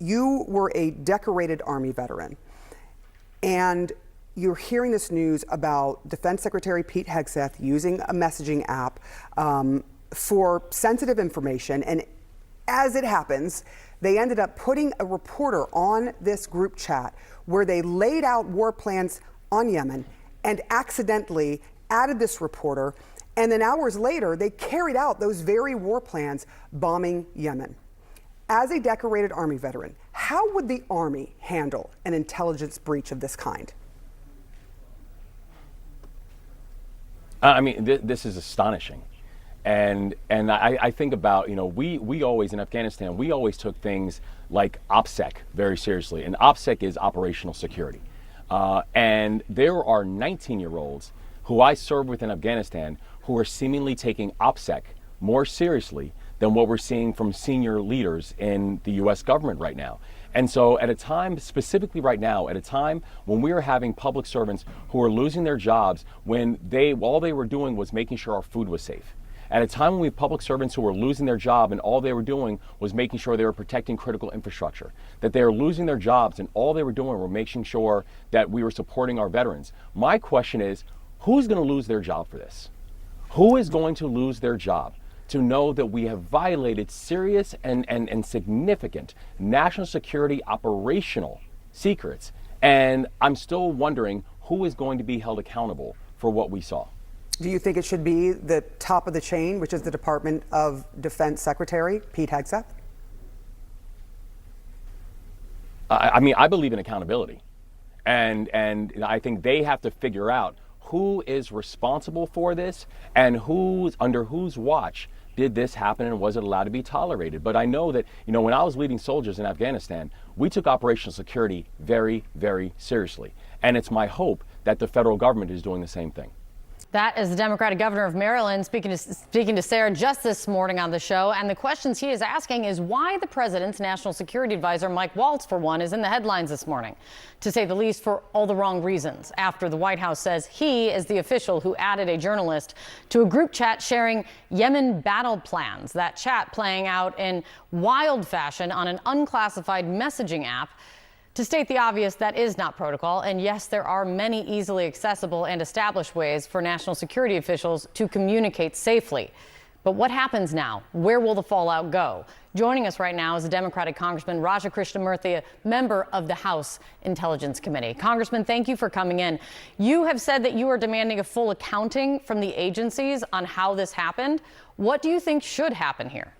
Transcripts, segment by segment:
you were a decorated Army veteran, and you're hearing this news about Defense Secretary Pete Hegseth using a messaging app for sensitive information. And as it happens, they ended up putting a reporter on this group chat where they laid out war plans on Yemen and accidentally added this reporter. And then hours later, they carried out those very war plans, bombing Yemen. As a decorated Army veteran, how would the Army handle an intelligence breach of this kind? I mean, this is astonishing. And I think about, we always, in Afghanistan, we always took things like OPSEC very seriously. And OPSEC is operational security. And there are 19-year-olds who I served with in Afghanistan who are seemingly taking OPSEC more seriously than what we're seeing from senior leaders in the U.S. government right now. And so at a time, specifically right now, at a time when we are having public servants who are losing their jobs when all they were doing was making sure our food was safe. At a time when we have public servants who are losing their job and all they were doing was making sure they were protecting critical infrastructure, that they are losing their jobs and all they were doing were making sure that we were supporting our veterans. My question is, who's going to lose their job for this? Who is going to lose their job to know that we have violated serious and significant national security operational secrets? And I'm still wondering who is going to be held accountable for what we saw. Do you think it should be the top of the chain, which is the Department of Defense Secretary, Pete Hegseth? I mean, I believe in accountability. And I think they have to figure out who is responsible for this and under whose watch did this happen and was it allowed to be tolerated. But I know that, when I was leading soldiers in Afghanistan, we took operational security very, very seriously. And it's my hope that the federal government is doing the same thing. That is the Democratic governor of Maryland speaking to Sarah just this morning on the show. And the questions he is asking is why the president's national security advisor, Mike Waltz, for one, is in the headlines this morning, to say the least, for all the wrong reasons, after the White House says he is the official who added a journalist to a group chat sharing Yemen battle plans. That chat playing out in wild fashion on an unclassified messaging app. To state the obvious, that is not protocol. And yes, there are many easily accessible and established ways for national security officials to communicate safely. But what happens now? Where will the fallout go? Joining us right now is the Democratic Congressman Raja Krishnamoorthi, a member of the House Intelligence Committee. Congressman, thank you for coming in. You have said that you are demanding a full accounting from the agencies on how this happened. What do you think should happen here?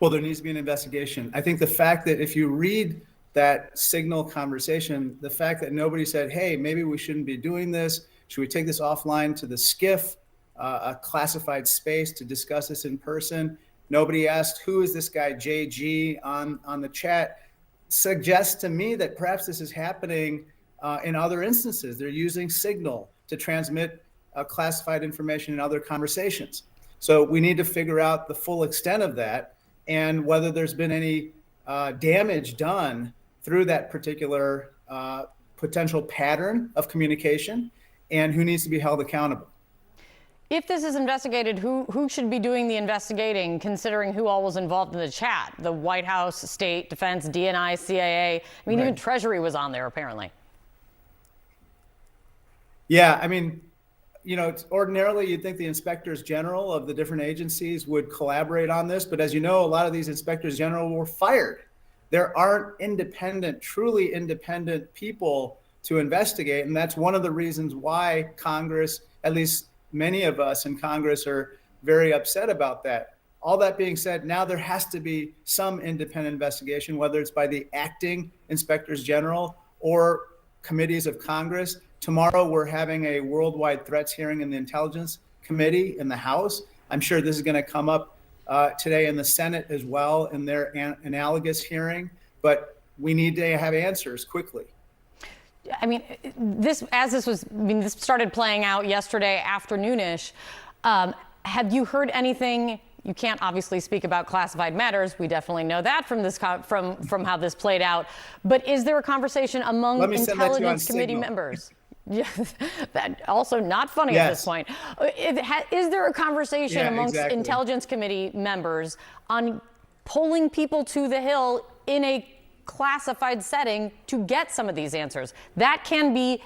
Well, there needs to be an investigation. I think the fact that if you read that Signal conversation, the fact that nobody said, hey, maybe we shouldn't be doing this. Should we take this offline to the SCIF, a classified space, to discuss this in person? Nobody asked, who is this guy, JG, on the chat? Suggests to me that perhaps this is happening in other instances. They're using Signal to transmit classified information in other conversations. So we need to figure out the full extent of that, and whether there's been any damage done through that particular potential pattern of communication, and who needs to be held accountable. If this is investigated, who should be doing the investigating, considering who all was involved in the chat? The White House, State, Defense, DNI, CIA. I mean, Even Treasury was on there, apparently. Yeah, I mean, ordinarily you'd think the inspectors general of the different agencies would collaborate on this. But as you know, a lot of these inspectors general were fired. There aren't truly independent people to investigate. And that's one of the reasons why Congress, at least many of us in Congress, are very upset about that. All that being said, now there has to be some independent investigation, whether it's by the acting inspectors general or committees of Congress. Tomorrow, we're having a worldwide threats hearing in the Intelligence Committee in the House. I'm sure this is going to come up today in the Senate as well in their analogous hearing, but we need to have answers quickly. I mean, this started playing out yesterday afternoonish. Have you heard anything? You can't obviously speak about classified matters. We definitely know that from this from how this played out. But is there a conversation among Intelligence Committee members? Yes, that also not funny at this point. Is there a conversation amongst Intelligence Committee members on pulling people to the Hill in a classified setting to get some of these answers. That can be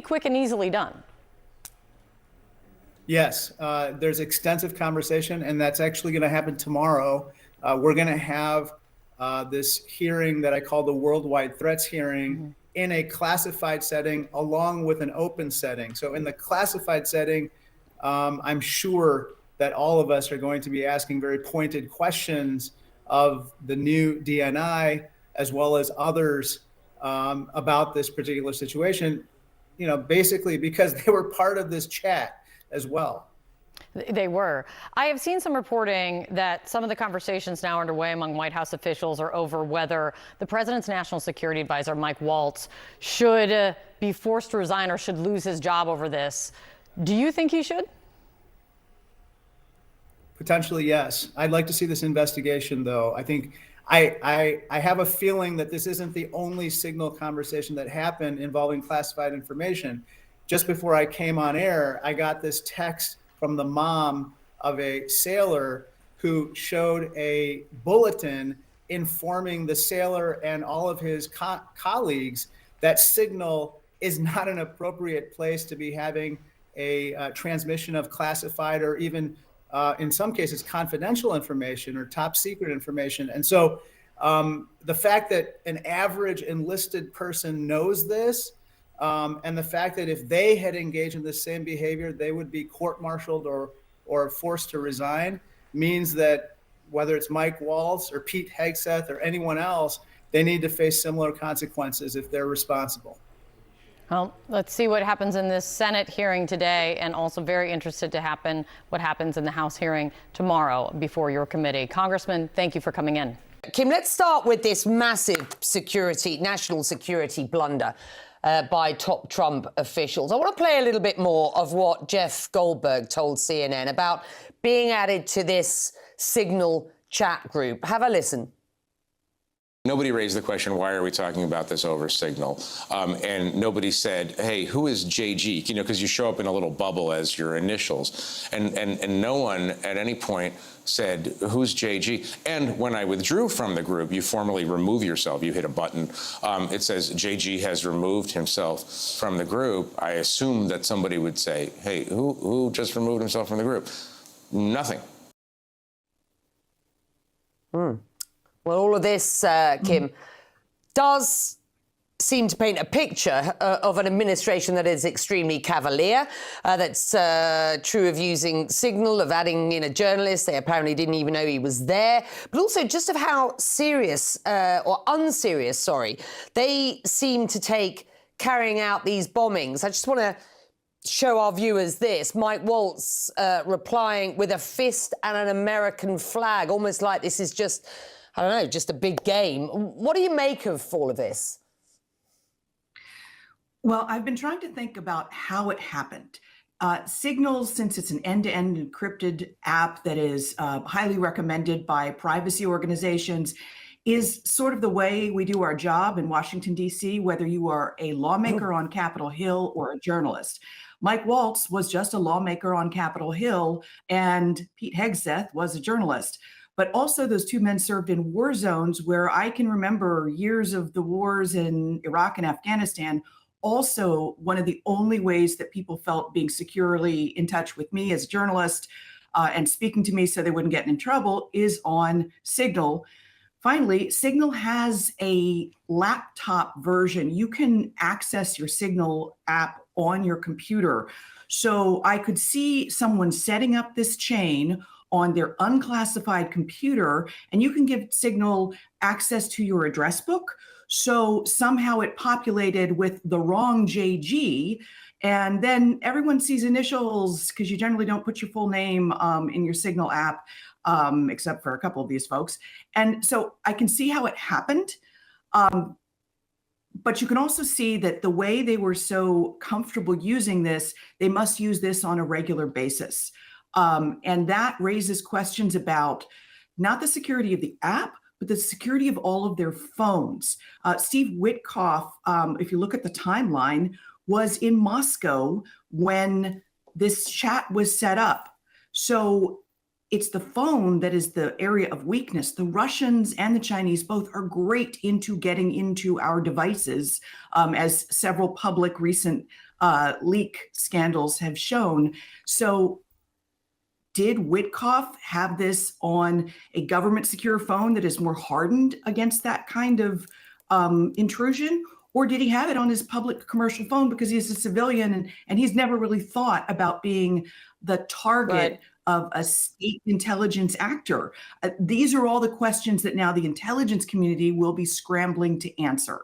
quick and easily done. Yes, there's extensive conversation, and that's actually going to happen tomorrow. We're going to have this hearing that I call the Worldwide Threats hearing in a classified setting along with an open setting. So in the classified setting, I'm sure that all of us are going to be asking very pointed questions of the new DNI as well as others about this particular situation, basically because they were part of this chat as well. They were. I have seen some reporting that some of the conversations now underway among White House officials are over whether the president's national security advisor, Mike Waltz, should be forced to resign or should lose his job over this. Do you think he should? Potentially, yes. I'd like to see this investigation, though. I think I have a feeling that this isn't the only Signal conversation that happened involving classified information. Just before I came on air, I got this text from the mom of a sailor who showed a bulletin informing the sailor and all of his colleagues that Signal is not an appropriate place to be having a transmission of classified or even in some cases confidential information or top secret information. And so the fact that an average enlisted person knows this, and the fact that if they had engaged in the same behavior, they would be court-martialed or forced to resign, means that whether it's Mike Waltz or Pete Hegseth or anyone else, they need to face similar consequences if they're responsible. Well, let's see what happens in this Senate hearing today, and also very interested to what happens in the House hearing tomorrow before your committee. Congressman, thank you for coming in. Kim, let's start with this massive national security blunder by top Trump officials. I want to play a little bit more of what Jeff Goldberg told CNN about being added to this Signal chat group. Have a listen. Nobody raised the question, why are we talking about this over Signal? And nobody said, hey, who is JG? Because you show up in a little bubble as your initials. And no one at any point said, who's JG? And when I withdrew from the group, you formally remove yourself. You hit a button. It says JG has removed himself from the group. I assumed that somebody would say, hey, who just removed himself from the group? Nothing. Well, all of this, Kim, does seem to paint a picture of an administration that is extremely cavalier. That's true of using Signal, of adding in a journalist. They apparently didn't even know he was there. But also just of how serious or unserious, they seem to take carrying out these bombings. I just want to show our viewers this. Mike Waltz replying with a fist and an American flag, almost like this is just, I don't know, just a big game. What do you make of all of this? Well, I've been trying to think about how it happened. Signal, since it's an end-to-end encrypted app that is highly recommended by privacy organizations, is sort of the way we do our job in Washington, D.C., whether you are a lawmaker on Capitol Hill or a journalist. Mike Waltz was just a lawmaker on Capitol Hill, and Pete Hegseth was a journalist. But also those two men served in war zones where I can remember years of the wars in Iraq and Afghanistan. Also, one of the only ways that people felt being securely in touch with me as a journalist and speaking to me so they wouldn't get in trouble is on Signal. Finally, Signal has a laptop version. You can access your Signal app on your computer. So I could see someone setting up this chain on their unclassified computer, and you can give Signal access to your address book. So somehow it populated with the wrong JG, and then everyone sees initials because you generally don't put your full name in your Signal app, except for a couple of these folks. And so I can see how it happened. But you can also see that the way they were so comfortable using this, they must use this on a regular basis. And that raises questions about not the security of the app, but the security of all of their phones. Steve Witkoff, if you look at the timeline, was in Moscow when this chat was set up. So it's the phone that is the area of weakness. The Russians and the Chinese both are great into getting into our devices, as several public recent leak scandals have shown. So did Witkoff have this on a government secure phone that is more hardened against that kind of intrusion? Or did he have it on his public commercial phone because he's a civilian and he's never really thought about being the target Right. of a state intelligence actor? These are all the questions that now the intelligence community will be scrambling to answer.